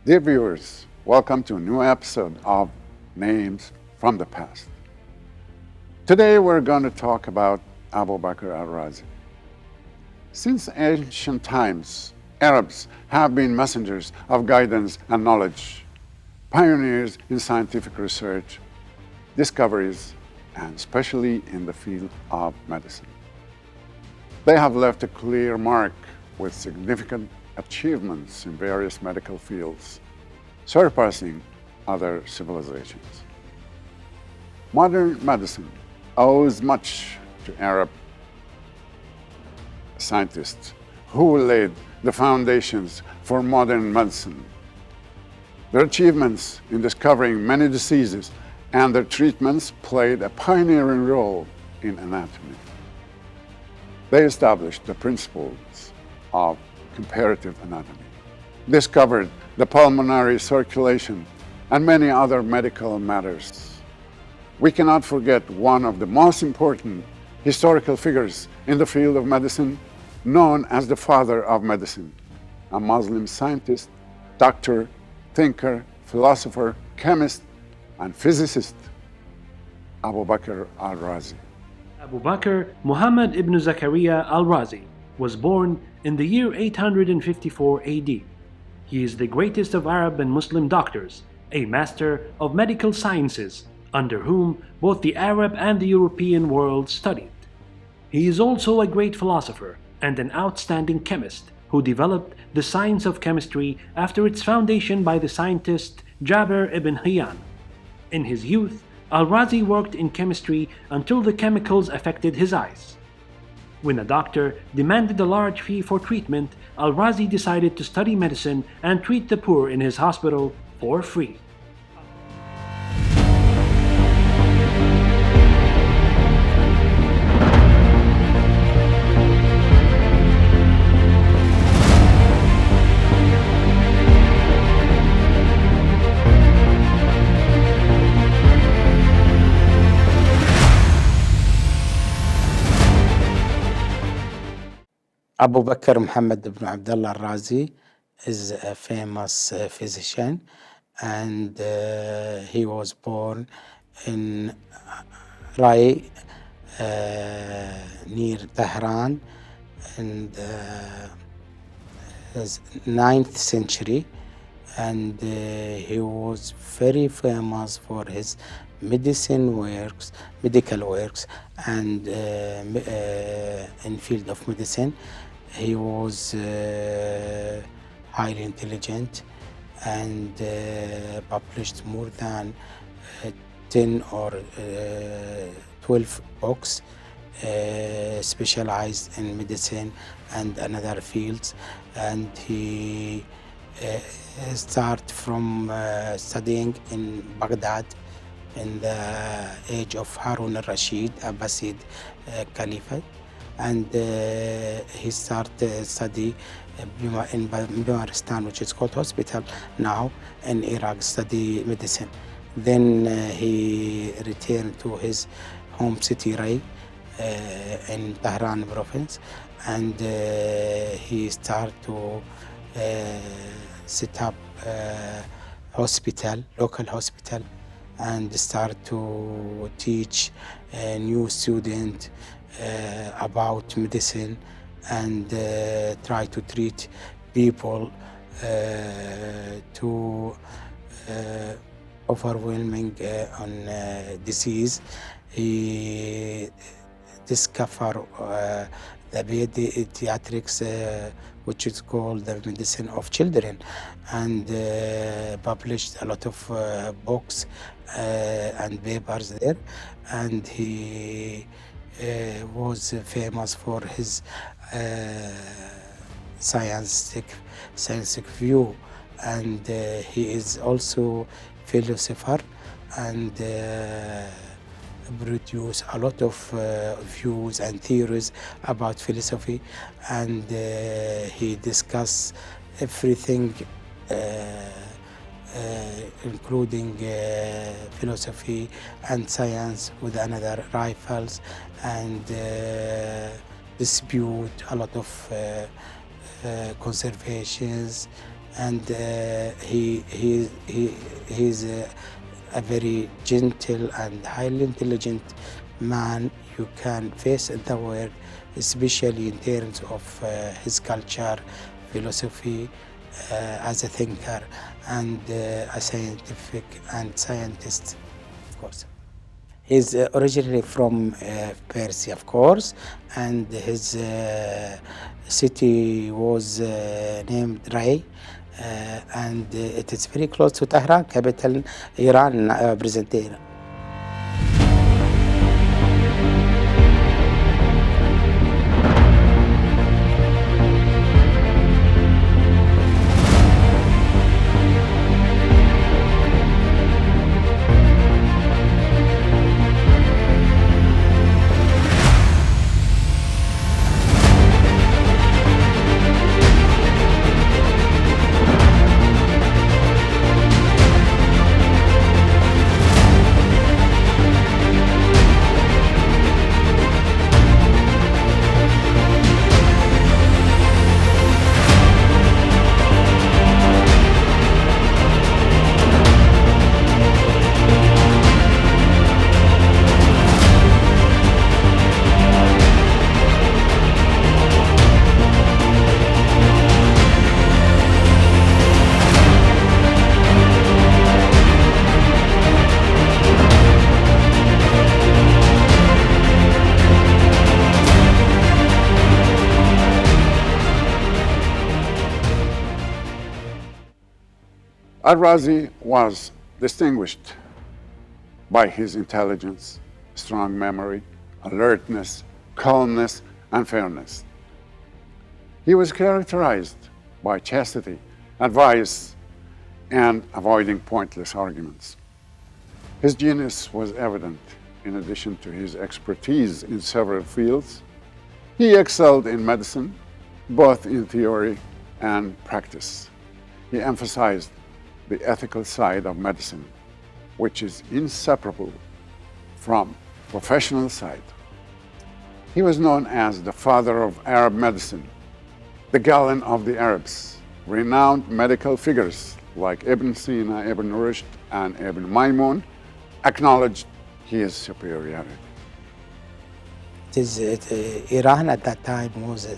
Dear viewers, welcome to a new episode of Names from the Past. Today we're going to talk about Abu Bakr al-Razi. Since ancient times, Arabs have been messengers of guidance and knowledge, pioneers in scientific research, discoveries, and especially in the field of medicine. They have left a clear mark with significant achievements in various medical fields, surpassing other civilizations. Modern medicine owes much to Arab scientists who laid the foundations for modern medicine. Their achievements in discovering many diseases and their treatments played a pioneering role in anatomy. They established the principles of comparative anatomy, discovered the pulmonary circulation, and many other medical matters. We cannot forget one of the most important historical figures in the field of medicine, known as the father of medicine, a Muslim scientist, doctor, thinker, philosopher, chemist, and physicist, Abu Bakr al-Razi. Abu Bakr Muhammad ibn Zakaria al-Razi was born in the year 854 AD. He is the greatest of Arab and Muslim doctors, a master of medical sciences, under whom both the Arab and the European world studied. He is also a great philosopher and an outstanding chemist who developed the science of chemistry after its foundation by the scientist Jabir ibn Hayyan. In his youth, al-Razi worked in chemistry until the chemicals affected his eyes. When a doctor demanded a large fee for treatment, al-Razi decided to study medicine and treat the poor in his hospital for free. Abu Bakr Muhammad ibn Abdullah al-Razi is a famous physician, and he was born in Rai near Tehran in the 9th century, and he was very famous for his medical works, and in field of medicine. He was highly intelligent and published more than 10 or 12 books specialized in medicine and another fields. And he started from studying in Baghdad in the age of Harun al-Rashid, Abbasid Caliphate. And he started study in Bimaristan, which is called hospital now in Iraq, study medicine. Then he returned to his home city, Rai, in Tehran province, and he started to set up local hospital, and start to teach a new student about medicine, and try to treat people to overwhelming on disease. He discovered the pediatrics, which is called the medicine of children, and published a lot of books and papers there. And he was famous for his scientific view, and he is also philosopher, and produce a lot of views and theories about philosophy, and he discuss everything including philosophy and science with another rivals, and dispute a lot of conservations and he's a very gentle and highly intelligent man you can face in the world, especially in terms of his culture, philosophy, as a thinker and a scientific and scientist, of course. He's originally from Persia, of course, and his city was named Ray, and it is very close to Tehran, capital Iran, present day. الرازي was distinguished by his intelligence, strong memory, alertness, calmness, and fairness. He was characterized by chastity, advice, and avoiding pointless arguments. His genius was evident in addition to his expertise in several fields. He excelled in medicine, both in theory and practice. He emphasized the ethical side of medicine, which is inseparable from professional side. He was known as the father of Arab medicine, the Galen of the Arabs. Renowned medical figures like Ibn Sina, Ibn Rushd, and Ibn Maymun acknowledged his superiority. Iran at that time was a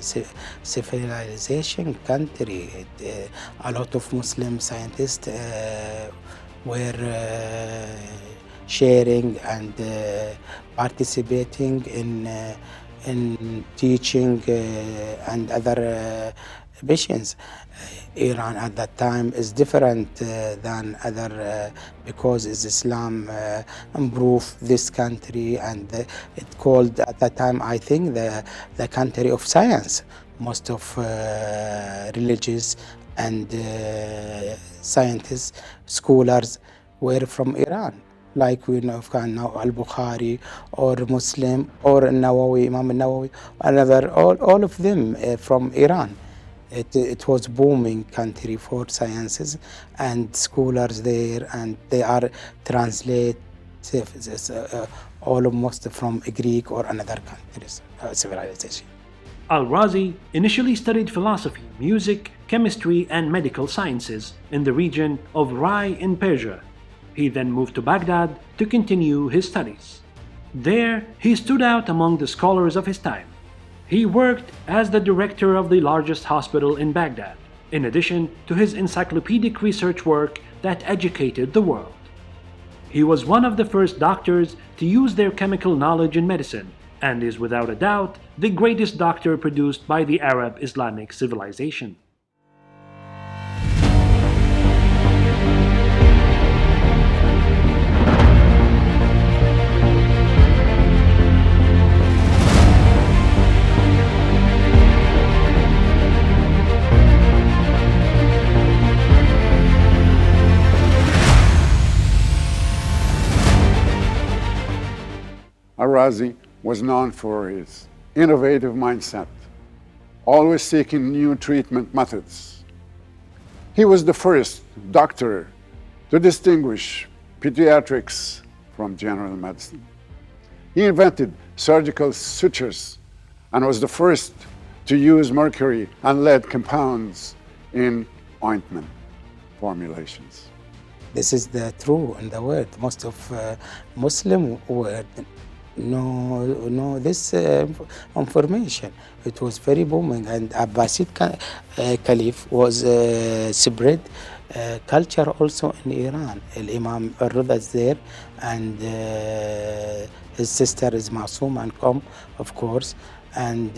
civilization country. A lot of Muslim scientists were sharing and participating in teaching and other missions. Iran at that time is different than other because Islam improved this country, and it called at that time, I think, the country of science. Most of religious and scientists, scholars were from Iran, like we know now Al-Bukhari or Muslim or Nawawi, Imam Nawawi, another, all of them from Iran. It was booming country for sciences and scholars there, and they are translate almost from Greek or another countries civilization. Al-Razi initially studied philosophy, music, chemistry, and medical sciences in the region of Rai in Persia. He then moved to Baghdad to continue his studies. There, he stood out among the scholars of his time. He worked as the director of the largest hospital in Baghdad, in addition to his encyclopedic research work that educated the world. He was one of the first doctors to use their chemical knowledge in medicine, and is without a doubt the greatest doctor produced by the Arab Islamic civilization. Al-Razi was known for his innovative mindset, always seeking new treatment methods. He was the first doctor to distinguish pediatrics from general medicine. He invented surgical sutures and was the first to use mercury and lead compounds in ointment. formulations. This is the true in the world. Most of Muslim word no this information. It was very booming, and Abbasid Caliph was spread culture also in Iran. Imam al-Rida is there, and his sister is Masoom and Qom, of course, and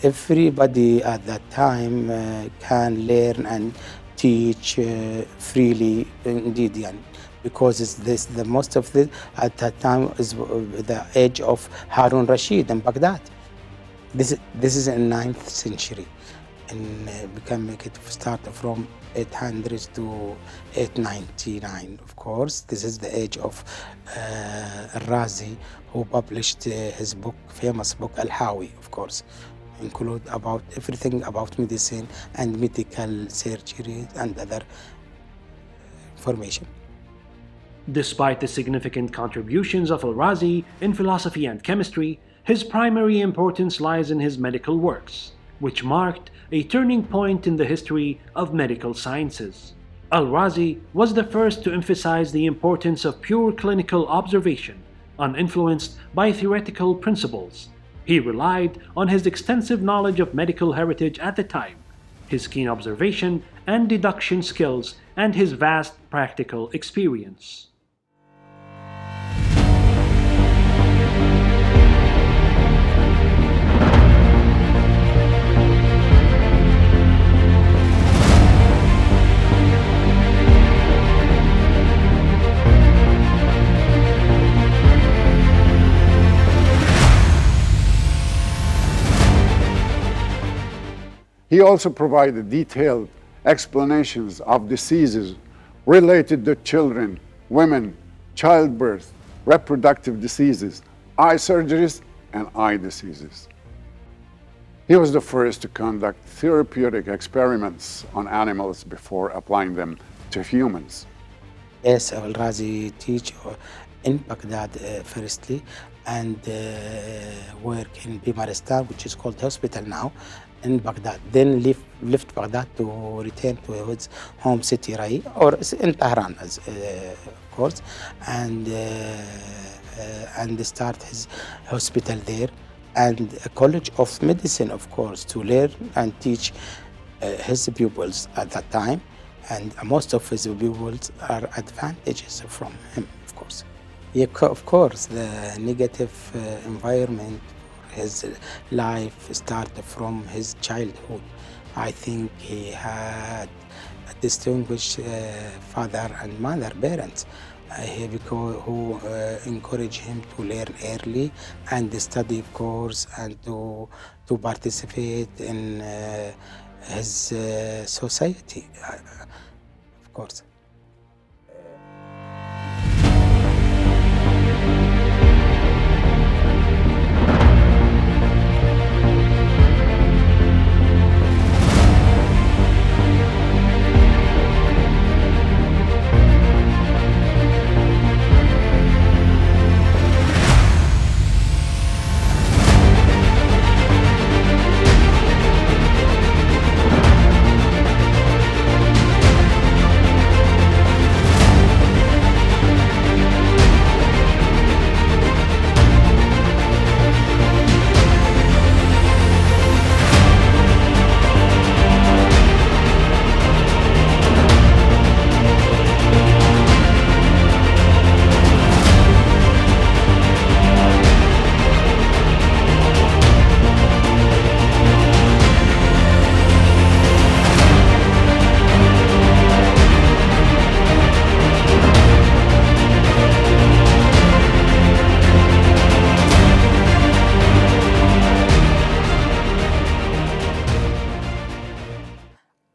everybody at that time can learn and teach freely indeed, because it's this, the most of this at that time is the age of Harun Rashid in Baghdad. This is in 9th century, and we can make it start from 800 to 899. Of course, this is the age of الرازي, who published his book, famous book الحاوي, of course, include about everything about medicine and medical surgery and other information. Despite the significant contributions of al-Razi in philosophy and chemistry, his primary importance lies in his medical works, which marked a turning point in the history of medical sciences. Al-Razi was the first to emphasize the importance of pure clinical observation, uninfluenced by theoretical principles. He relied on his extensive knowledge of medical heritage at the time, his keen observation and deduction skills, and his vast practical experience. He also provided detailed explanations of diseases related to children, women, childbirth, reproductive diseases, eye surgeries, and eye diseases. He was the first to conduct therapeutic experiments on animals before applying them to humans. Yes, al-Razi teach in Baghdad firstly, and work in Bimaristan, which is called hospital now, in Baghdad. Then left Baghdad to return to his home city, Rai, or in Tehran, of course, and start his hospital there, and a college of medicine, of course, to learn and teach his pupils at that time, and most of his pupils are advantages from him, of course. Yeah, of course, the negative environment his life started from his childhood. I think he had a distinguished father and mother, parents, who encouraged him to learn early and study, of course, and to participate in his society, of course.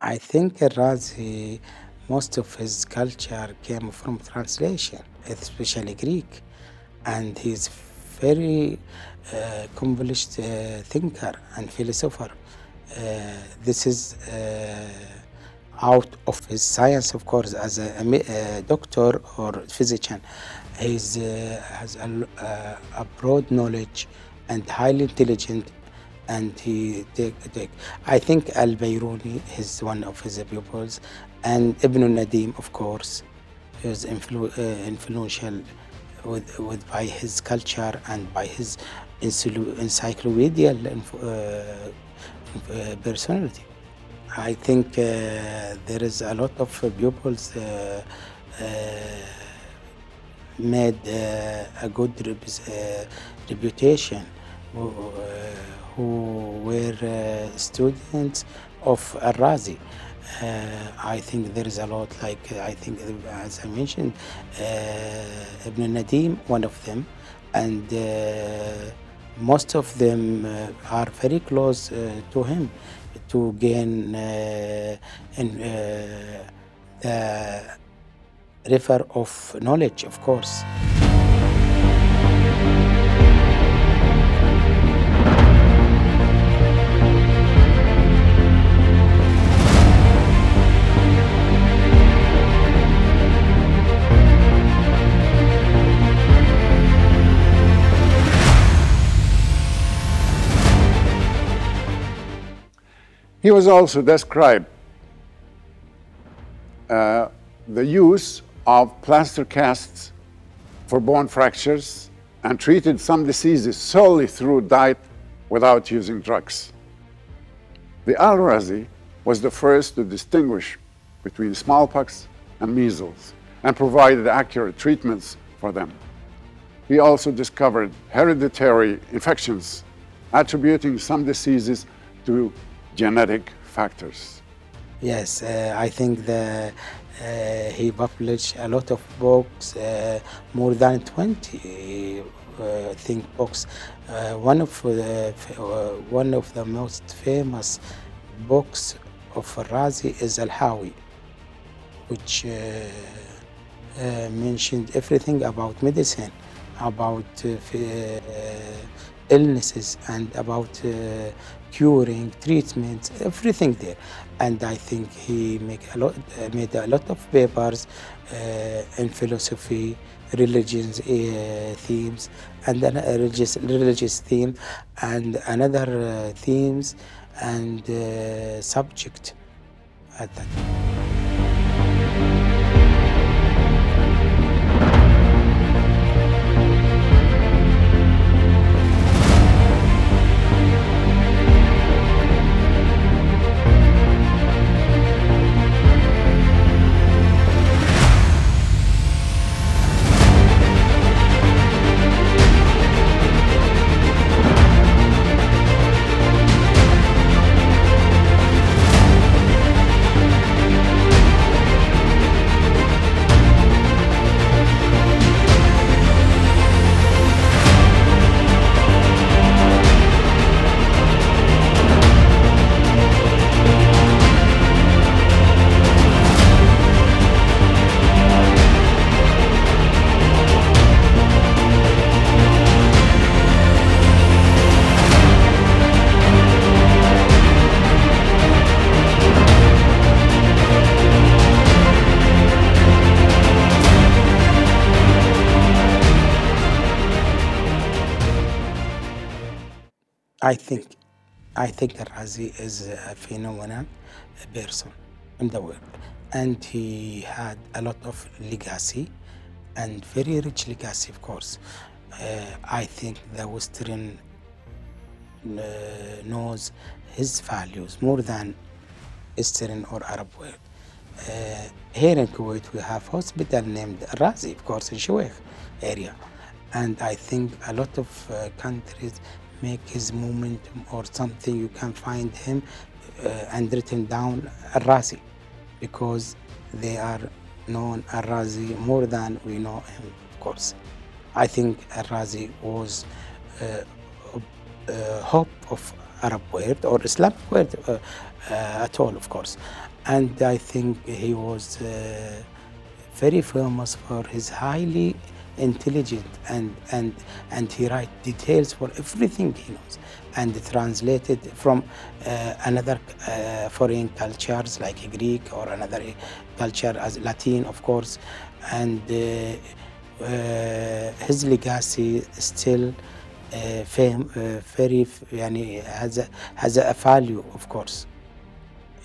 I think al-Razi, most of his culture came from translation, especially Greek, and he's very accomplished thinker and philosopher. This is out of his science, of course, as a doctor or physician. He has a broad knowledge and highly intelligent and he take. I think Al-Bayruni is one of his pupils, and Ibn Nadim, of course, is influential with by his culture and by his encyclopedial personality. I think there is a lot of pupils made a good reputation who were students of Al-Razi. I think there is a lot, like I think, as I mentioned, Ibn Nadim, one of them, and most of them are very close to him to gain the river of knowledge, of course. He was also described the use of plaster casts for bone fractures and treated some diseases solely through diet without using drugs. The Al-Razi was the first to distinguish between smallpox and measles and provided accurate treatments for them. He also discovered hereditary infections, attributing some diseases to genetic factors. Yes, I think he published a lot of books, more than 20 books. One of the most famous books of Razi is الحاوي, which mentioned everything about medicine, about illnesses, and about curing, treatments, everything there. And I think he made a lot of papers in philosophy, religions themes, and then religious theme, and another themes and subject at that time. I think Al-Razi is a phenomenal person in the world, and he had a lot of legacy, and very rich legacy, of course. I think the Western knows his values more than Eastern or Arab world. Here in Kuwait, we have hospital named Al-Razi, of course, in Shuwaykh area, and I think a lot of countries make his momentum or something, you can find him and written down Al-Razi, because they are known Al-Razi more than we know him, of course. I think Al-Razi was hope of Arab world or Islamic world at all, of course. And I think he was very famous for his highly intelligent and he write details for everything he knows, and translated from another foreign cultures like Greek or another culture as Latin, of course, and his legacy still very يعني has a value, of course.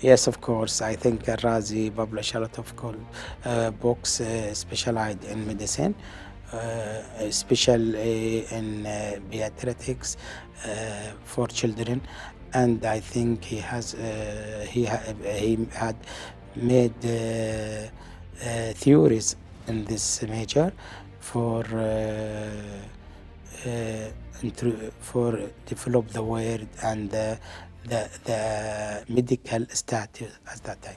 Yes, of course. I think الرازي published a lot of books specialized in medicine, especially in pediatrics for children, and I think he had made theories in this major for develop the word and the medical status at that time.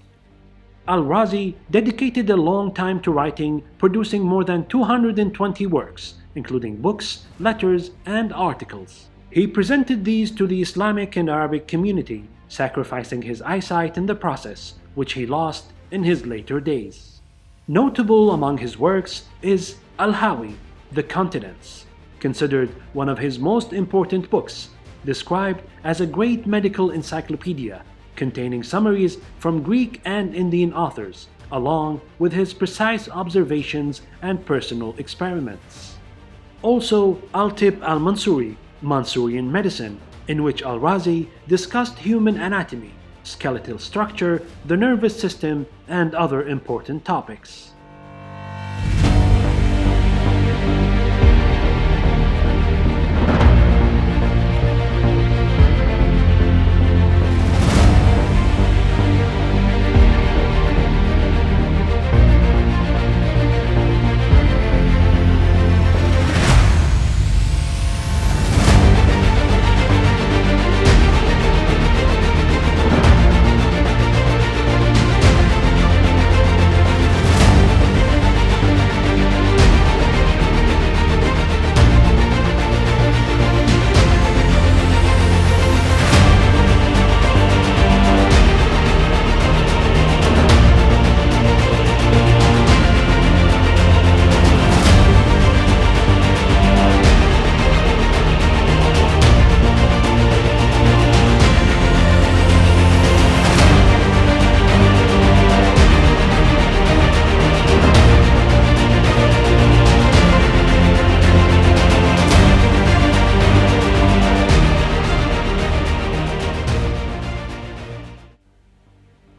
Al-Razi dedicated a long time to writing, producing more than 220 works, including books, letters, and articles. He presented these to the Islamic and Arabic community, sacrificing his eyesight in the process, which he lost in his later days. Notable among his works is Al-Hawi, The Continents, considered one of his most important books, described as a great medical encyclopedia containing summaries from Greek and Indian authors, along with his precise observations and personal experiments. Also, Al-Tib al-Mansuri, Mansurian Medicine, in which Al-Razi discussed human anatomy, skeletal structure, the nervous system, and other important topics.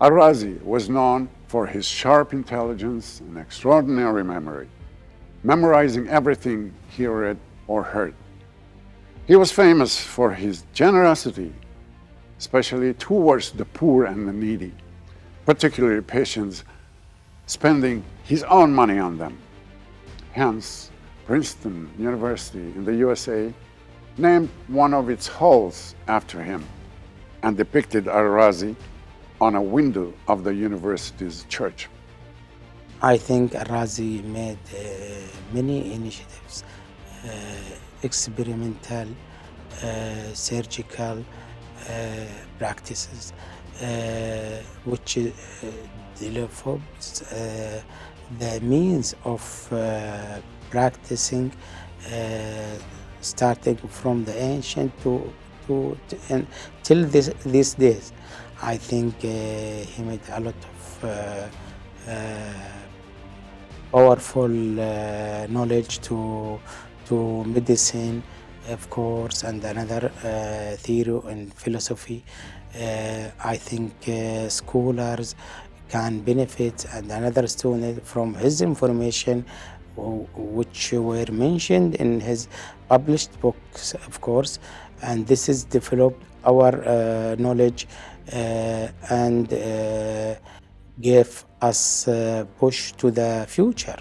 Al-Razi was known for his sharp intelligence and extraordinary memory, memorizing everything he read or heard. He was famous for his generosity, especially towards the poor and the needy, particularly patients, spending his own money on them. Hence, Princeton University in the USA named one of its halls after him and depicted Al-Razi on a window of the university's church. I think Al-Razi made many initiatives, experimental, surgical practices, which develops the means of practicing, starting from the ancient till these days. I think he made a lot of powerful knowledge to medicine, of course, and another theory in philosophy. I think scholars can benefit and another student from his information, which were mentioned in his published books, of course, and this is developed our knowledge and gave us push to the future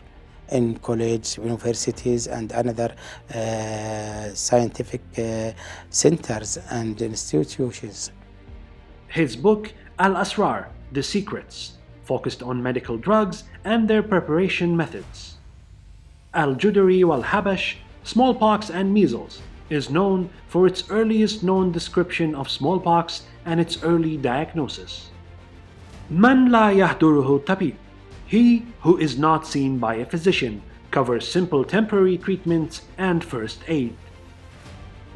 in college, universities, and another scientific centers and institutions. His book, Al-Asrar, The Secrets, focused on medical drugs and their preparation methods. Al-Judari wal-Habash, Smallpox and Measles, is known for its earliest known description of smallpox and its early diagnosis. Man la yahduruhu tabib, he who is not seen by a physician, covers simple temporary treatments and first aid.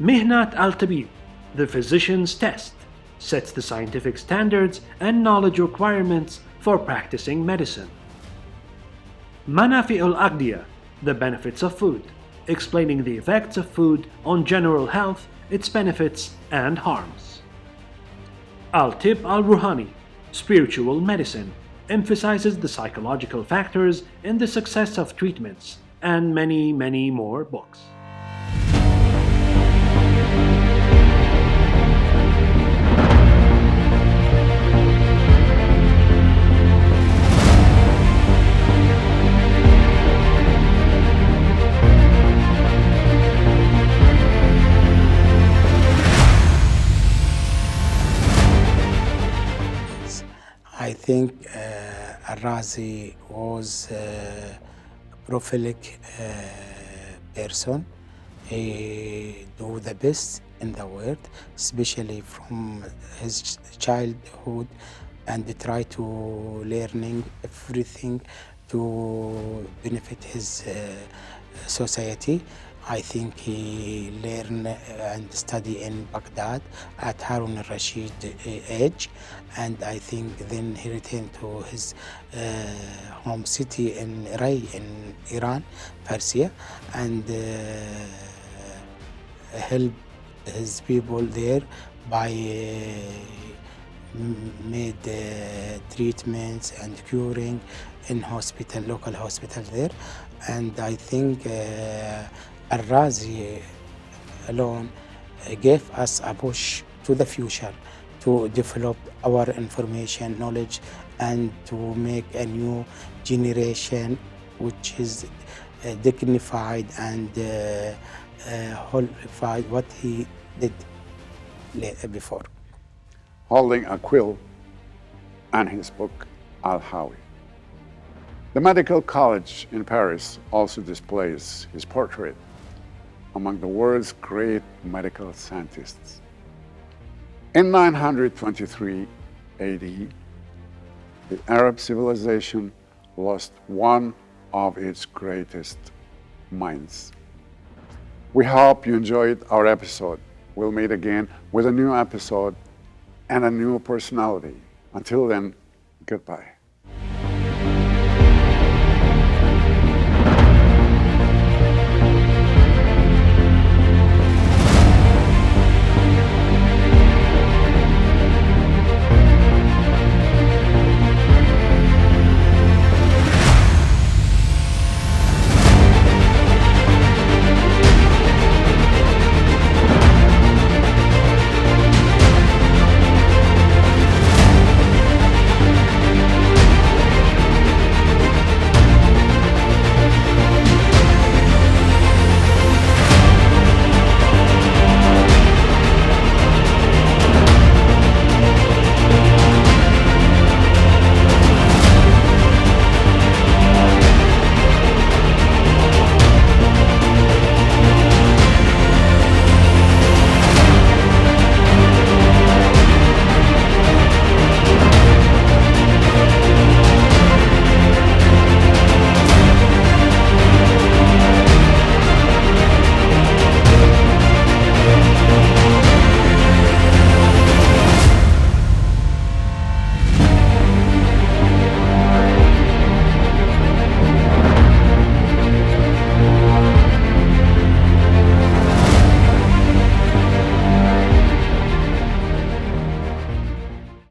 Mihnat al-Tabib, the physician's test, sets the scientific standards and knowledge requirements for practicing medicine. Manafi al-Agdiya, the benefits of food, explaining the effects of food on general health, its benefits and harms. Al-Tib al-Ruhani, Spiritual Medicine, emphasizes the psychological factors in the success of treatments, and many, many more books. I think الرازي was a prolific person. He do the best in the world, especially from his childhood, and try to learning everything to benefit his society. I think he learned and studied in Baghdad at Harun al-Rashid age, and I think then he returned to his home city in Iran, Fارسية, and helped his people there by made treatments and curing in hospital, local hospital there, and I think الرازي alone gave us a push to the future to develop our information knowledge and to make a new generation which is dignified and qualified what he did before. Holding a quill and his book Al-Hawi. The Medical College in Paris also displays his portrait among the world's great medical scientists. In 923 AD, the Arab civilization lost one of its greatest minds. We hope you enjoyed our episode. We'll meet again with a new episode and a new personality. Until then, goodbye.